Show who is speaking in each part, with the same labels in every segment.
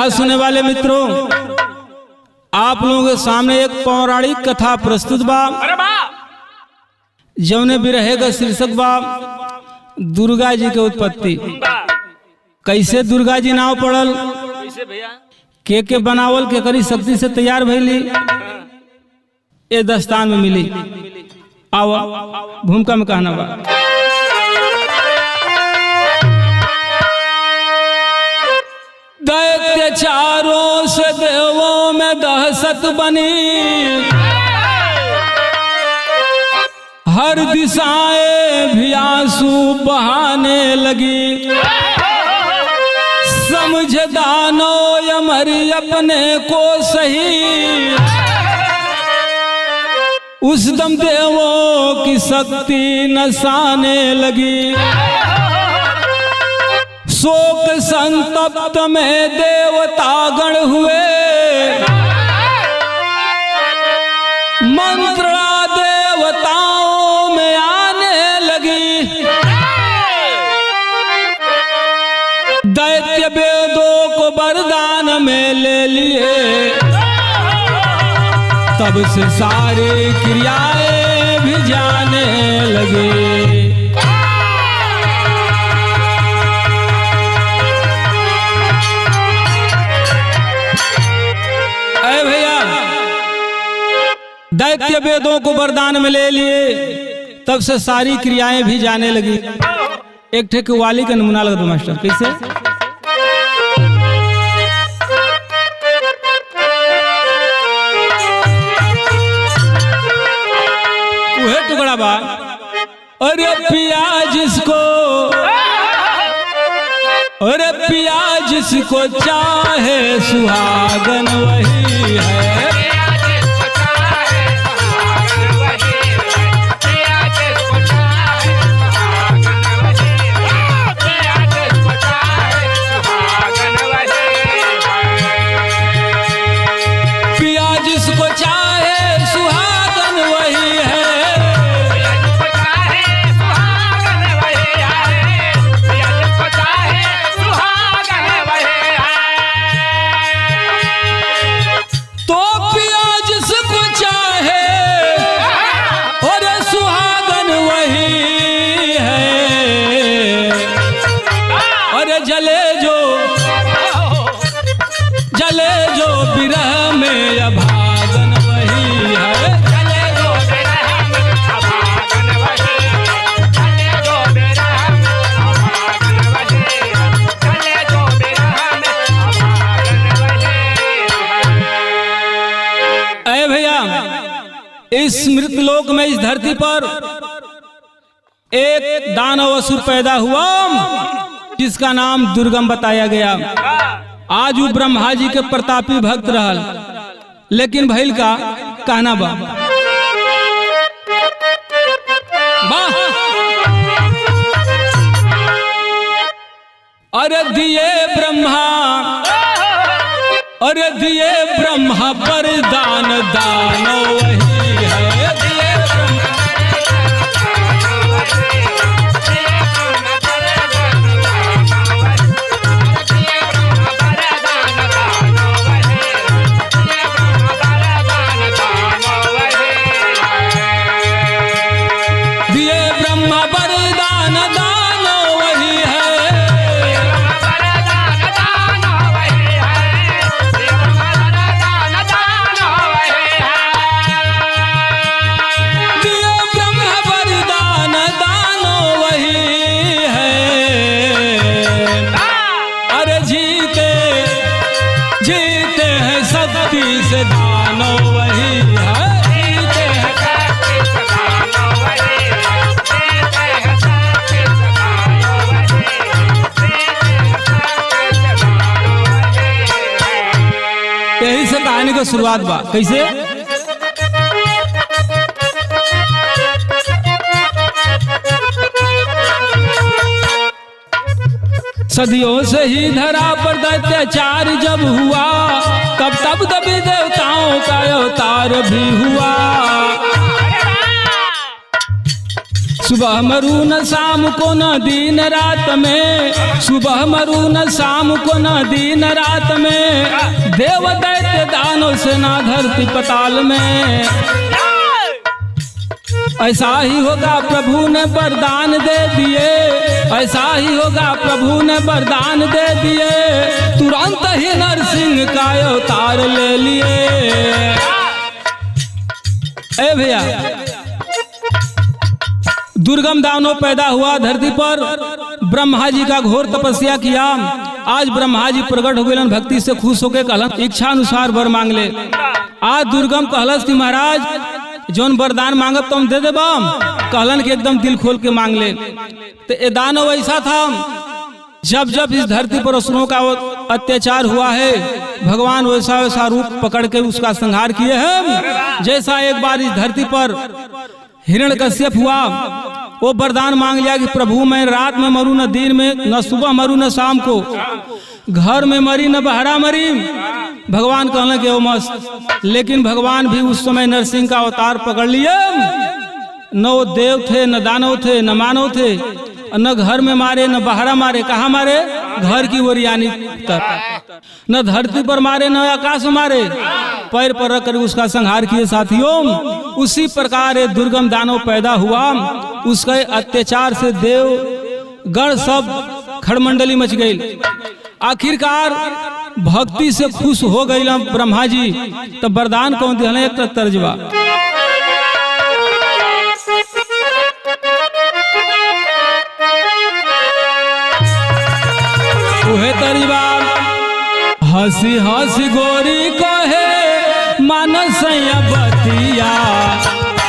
Speaker 1: कथा सुने वाले मित्रों, आप लोगों के सामने एक पौराणिक कथा प्रस्तुत बा। जौने बिरहे का शीर्षक बा दुर्गा जी के उत्पत्ति। कैसे दुर्गा जी नाव पड़ल, के बनावल के करी शक्ति से तैयार भइली, ये दस्तान में मिली। आओ भूमिका में कहना बा। दैत्य चारों से देवों में दहशत बनी, हर दिशाएं भी आंसू बहाने लगी। समझ दानो यमरी अपने को सही, उस दम देवों की शक्ति नसाने लगी। शोक संतप्त में देवतागण हुए, मंत्रणा देवताओं में आने लगी। दैत्य वेदों को वरदान में ले लिए, तब से सारी क्रियाएं भी जाने लगे। अरे भैया, दैत्य वेदों को वरदान में ले लिए, तब से सारी क्रियाएं भी जाने लगी। एक ठे वाली का नमूना लगा दो मास्टर, कैसे? टुकड़ा बा, अरे पिया जिसको, अरे पिया जिसको चाहे सुहागन वही है। पिया जिसको चाहे सुहागन वही है। जले जो विरह में अभागन वही है। जले जो विरह में अभागन वही, जले जो विरह में अभागन वही, जले जो विरह में अभागन वही। ऐ भैया, इस मृतलोक में, इस धरती पर एक दानव असुर पैदा हुआ, जिसका नाम दुर्गम बताया गया। आज वो ब्रह्मा जी के प्रतापी भक्त रहल, लेकिन भइल का कहना बा। अरे दिए ब्रह्मा, अरे दिए ब्रह्मा वरदान दानो वही है। दिए से दानो वही है। यही से कहानी का शुरुआत बा। कैसे? सदियों से ही धरा पर अत्याचार जब हुआ, तब दबी देवताओं का अवतार भी हुआ। सुबह मरू न शाम को न दिन रात में, सुबह मरू न शाम को न दिन रात में, देव दैत्य दानव से ना धरती पताल में। ऐसा ही होगा प्रभु ने वरदान दे दिए, ऐसा ही होगा प्रभु ने वरदान दे दिए, तुरंत ही नरसिंह का अवतार ले लिए। ए भैया, दुर्गम दानव पैदा हुआ धरती पर, ब्रह्मा जी का घोर तपस्या किया। आज ब्रह्मा जी प्रकट हो गए, भक्ति से खुश होकर कहलन इच्छा अनुसार वर मांग ले। आज दुर्गम कहलस कि महाराज जौन वरदान मांगब तो हम दे देबा। कहलन कि एकदम दिल खोल के मांग ले। तो ये दानव ऐसा था, जब जब इस धरती पर असुरों का अत्याचार हुआ है, भगवान वैसा वैसा रूप पकड़ के उसका संहार किए हैं। जैसा एक बार इस धरती पर हिरण्यकश्यप हुआ, वो वरदान मांग लिया कि प्रभु मैं रात में मरूं न दिन में, न सुबह मरूं न शाम को, घर में मरी न बाहरा मरी। भगवान कहने के वो मस्त, लेकिन भगवान भी उस समय नरसिंह का अवतार पकड़ लिए। न वो देव थे, न दानव थे, न मानव थे, न घर में मारे न बाहरा मारे। कहाँ मारे? घर की ओरियानी तक। न धरती पर मारे न आकाश में मारे, पैर पर रख कर उसका संहार किए। साथियों, उसी प्रकार एक दुर्गम दानव पैदा हुआ, उसके अत्याचार से देव गण सब खड़मंडली मच गई। आखिरकार भक्ति से खुश हो गई ब्रह्मा जी, तब वरदान कौन दिया? एक तर्जबा उहे तर्जबा, हंसी हंसी गोरी कहे मानस बतिया,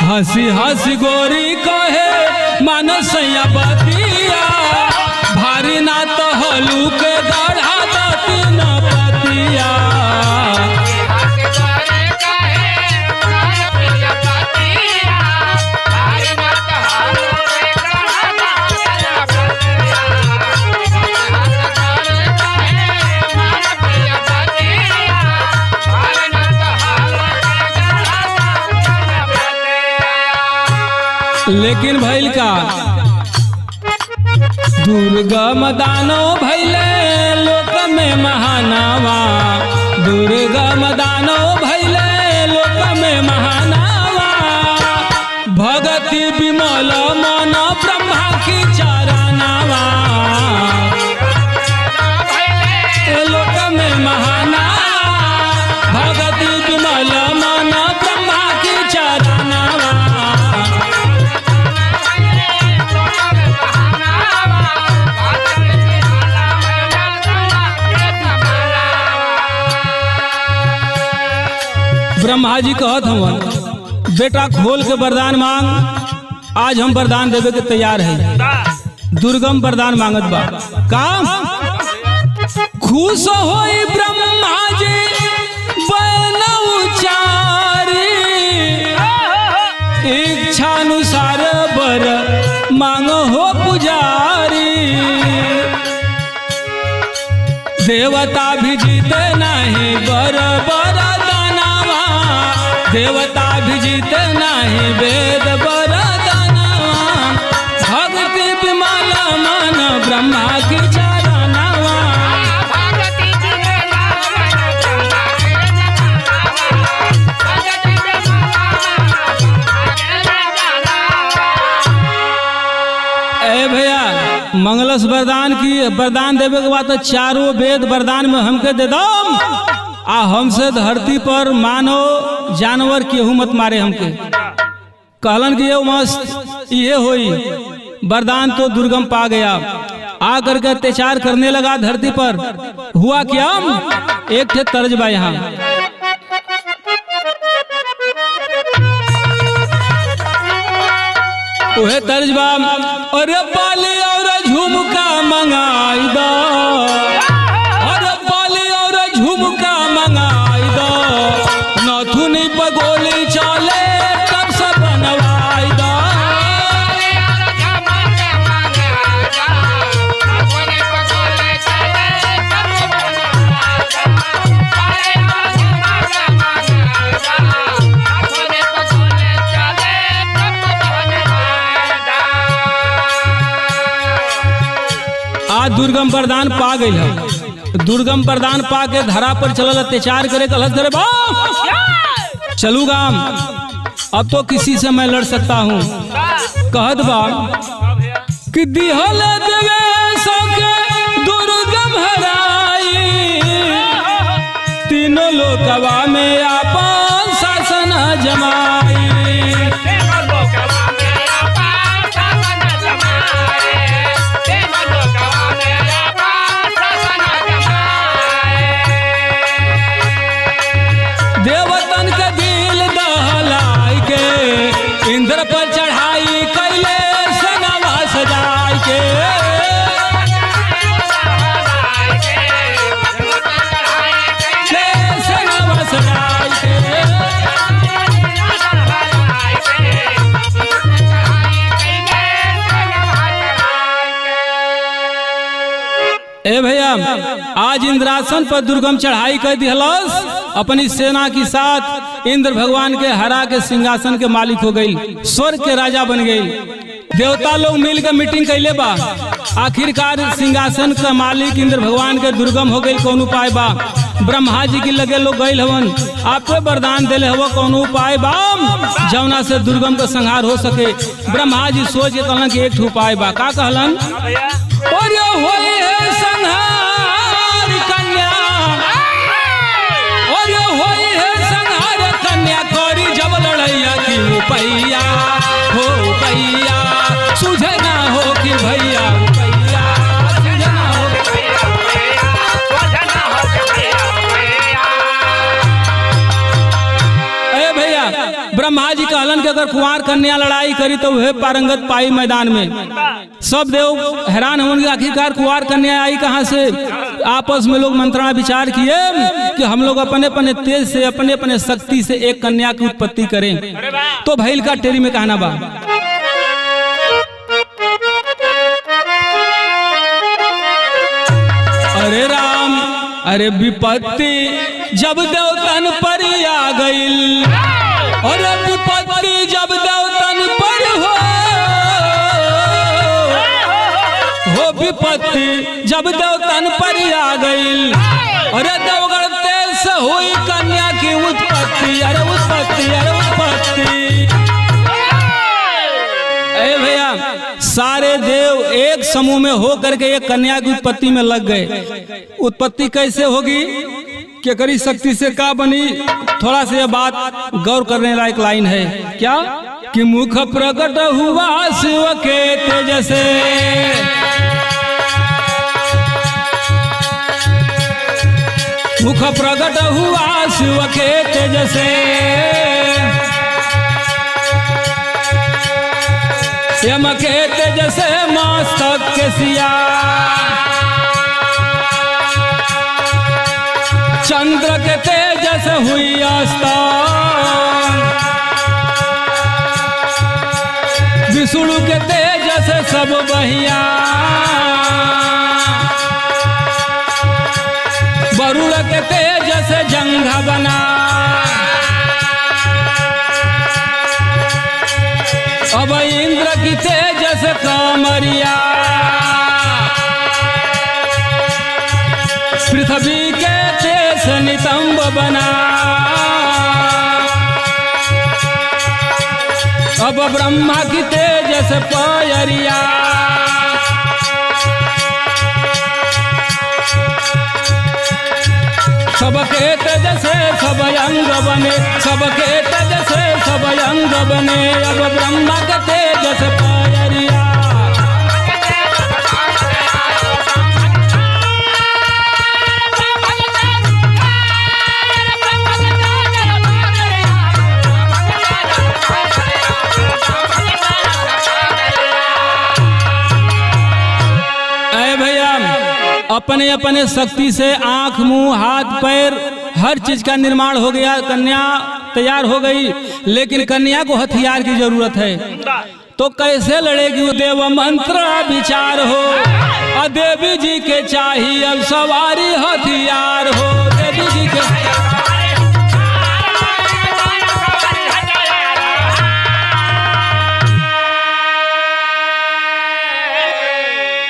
Speaker 1: हंसी हंसी गोरी कहे मानस बतिया, भारी ना तो हलू के गढ़ा दती न पतिया। लेकिन भैल का दुर्गम दानव भैले लोक में महानावा, दुर्गम दानव भैले लोक में महानावा, भगति विमल मन ब्रह्मा की चरनावा, लोक में महानावा, भगति विमल मन ब्रह्मा की चरनावा। ब्रह्मा जी कहत हवन, बेटा खोल के वरदान मांग, आज हम वरदान देवे के तैयार है। दुर्गम वरदान मांगत बा। काम खुश होई ब्रह्मा जी बन उचारी, इच्छा अनुसार वर मांग हो पुजारी, देवता भी जीते नहीं बर बर, देवता भी जीते नहीं वेद वरदानवा, भक्ति विमल मन ब्रह्मा की चरनावा। ए भैया, मंगलस वरदान की वरदान देवे के बाद तो चारों वेद वरदान में हमके दे दो, आ हमसे धरती पर मानव जानवर केहू मत मारे हमके। कहलन कि ये मस्त ये होई, वरदान तो दुर्गम पा गया, आ करके अत्याचार करने लगा धरती पर। हुआ क्या? एक थे तर्जबा यहाँ, वह तर्जबा, अरे बाली और झुमका मंगाई दो, अरे बाली और झुमका मंगाई दो, नथुनी पगोली चले तब सब बनवाई दो। दुर्गम वरदान पा गई है। दुर्गम वरदान पा के धरा पर चलल अत्याचार करे कलश करे बाप चलूगा अब तो किसी से मैं लड़ सकता हूँ। कहत बा कि दिहल देवेशों के दुर्गम हराई, तीनों लोकवा में आपन शासन जमाई। देवतन के दिल दहलाई के इंद्र पर चढ़ाई कैले सनवा सजाई के। सनवा सजाई के ए भैया आज इंद्रासन पर दुर्गम चढ़ाई कर दिहलस अपनी सेना के साथ इंद्र भगवान के हरा के सिंहासन के मालिक हो गई, स्वर्ग के राजा बन गई। देवता लोग मिल के मीटिंग कैले बा, आखिरकार सिंहासन का मालिक इंद्र भगवान के दुर्गम हो गई। कौन उपाय बा? ब्रह्मा जी के लगे लोग गए हवन, आपको वरदान दिले हव कौन उपाय बा जौना से दुर्गम का संहार हो सके। ब्रह्मा जी सोच के कहलन कि एक उपाय बा। का कहलन? और संहार कन्या, और होई है संहार कन्या करी जब लड़ैया की उपैया हो पैया सुझे ना हो कि भैया उपैया सुझे ना हो। भैया ब्रह्मा जी कहलन कि अगर कुंवार कन्या लड़ाई करी तो वह पारंगत पाई मैदान में। सब देव हैरान होंगे आखिरकार कुंवार कन्या आई कहां से। आपस में लोग मंत्रणा विचार किए कि हम लोग अपने अपने तेज से अपने अपने शक्ति से एक कन्या की उत्पत्ति करें। तो भैल का टेरी में कहना बा अरे राम अरे विपत्ति जब देवतन पर आ गई, और विपत्ति जब देवतन पर हो विपत्ति जब देवतन पर आ गई, अरे देवगढ़ तेज से हुई कन्या की उत्पत्ति। अरे उत्पत्ति अरे उत्पत्ति। ए भैया सारे देव एक समूह में हो करके एक कन्या की उत्पत्ति में लग गए। उत्पत्ति कैसे होगी, क्या करी शक्ति से का बनी? थोड़ा सा यह बात गौर करने लायक लाइन है। क्या कि मुख प्रकट हुआ शिव के तेज से, मुख प्रकट हुआ शिव के तेज से, यम के तेज से मस्तक के सिया, चंद्र के तेज से हुई अस्ता, विष्णु के तेज से सब बहिया, वरुण के तेज से जंघा बना, अब इंद्र की तेज से कामरिया, पृथ्वी के तेज से नितंब बना, अब ब्रह्मा की तेज से पयरिया, सबके तेज से सब अंग बने, सबके तेज से सब अंग बने, अब ब्रह्मा के तेज से पयरिया। अपने अपने शक्ति से आंख मुंह हाथ पैर हर चीज का निर्माण हो गया, कन्या तैयार हो गई। लेकिन कन्या को हथियार की जरूरत है, तो कैसे लड़ेगी? देव मंत्र विचार हो, देवी जी के चाहिए अब सवारी हथियार हो, देवी जी के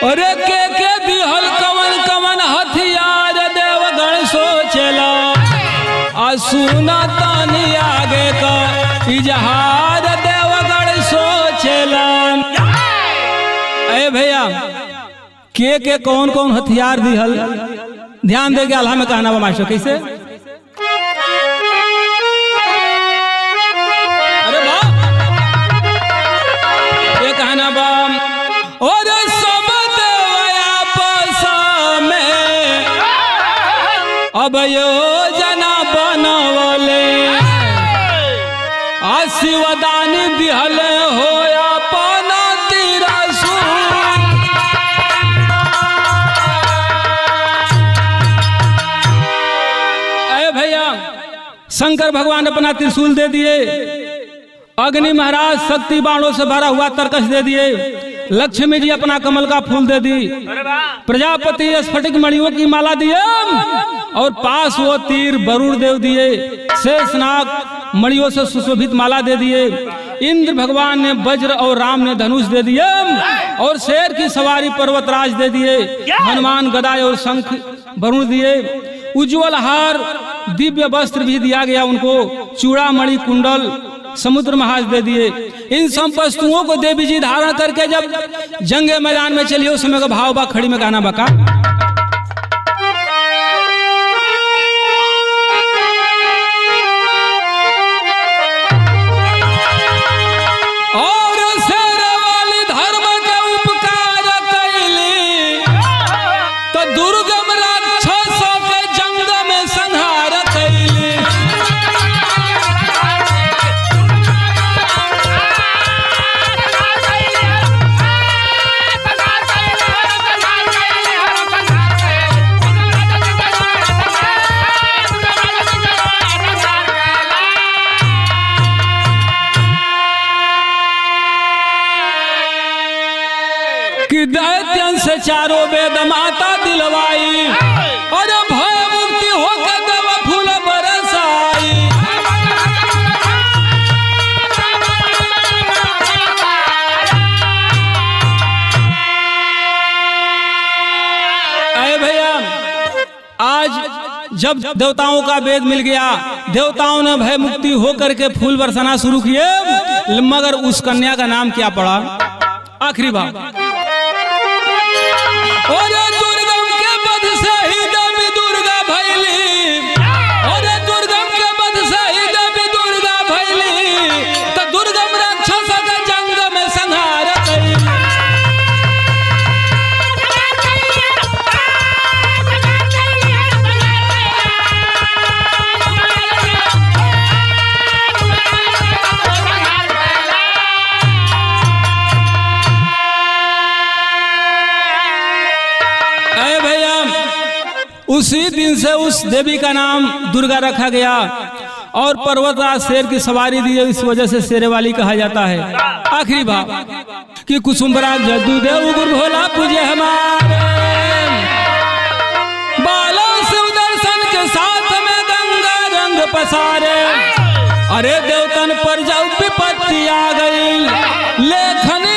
Speaker 1: अरे के दिहल सुना तानी आगे का इजहार देवगढ़ सोचेलन। अरे भैया के कौन कौन हथियार दिहल, ध्यान दे के अल्लाह में कहना बा मास्टर कैसे। अरे बा ये कहना बा और सब देवया पसा में अब योजना बनवले आशीर्वादानी दिहल होया पाना तिरसु। भैया शंकर भगवान अपना त्रिशूल दे दिए, अग्नि महाराज शक्ति बाणों से भरा हुआ तरकश दे दिए, लक्ष्मी जी अपना कमल का फूल दे दी, प्रजापति स्फटिक मणियों की माला दिए और पास वो तीर वरुण देव दिए, शेषनाग मणियों से सुशोभित माला दे दिए, इंद्र भगवान ने वज्र और राम ने धनुष दे दिए और शेर की सवारी पर्वतराज दे दिए, हनुमान गदा और शंख वरुण दिए, उज्जवल हार दिव्य वस्त्र भी दिया गया उनको, चूड़ामणि कुंडल समुद्र महाज दे दिए। इन सब वस्तुओं को देवी जी धारण करके जब जंगे मैदान में चलिए उस समय का भाव बा खड़ी में गाना बका। और शेर वाली धर्म के उपकार कैली तो दुर्गम राक्षसों के जंग में संहार कैली। कि दैत्यन से चारों वेद माता दिलवाई और भय मुक्ति होकर देव फूल बरसाई। अरे भैया आज जब देवताओं का वेद मिल गया, देवताओं ने भय मुक्ति होकर के फूल बरसाना शुरू किए, मगर उस कन्या का नाम क्या पड़ा? आखिरी बात, और दुर्गम के वध से ही देवी दुर्गा भैली, और दुर्गम के वध से ही देवी दुर्गा भैली तो दुर्गम राक्षस के जंग में संहार कैली। उसी दिन से उस देवी का नाम दुर्गा रखा गया और पर्वतराज शेर की सवारी दी, इस वजह से शेरे वाली कहा जाता है। आखिरी भाव कि कुसुमराज जदू देव गुरु भोला पूजे हमारे, बालों से दर्शन के साथ में गंगा रंग पसारे, अरे देवतन पर जब विपत्ति आ गई लेखन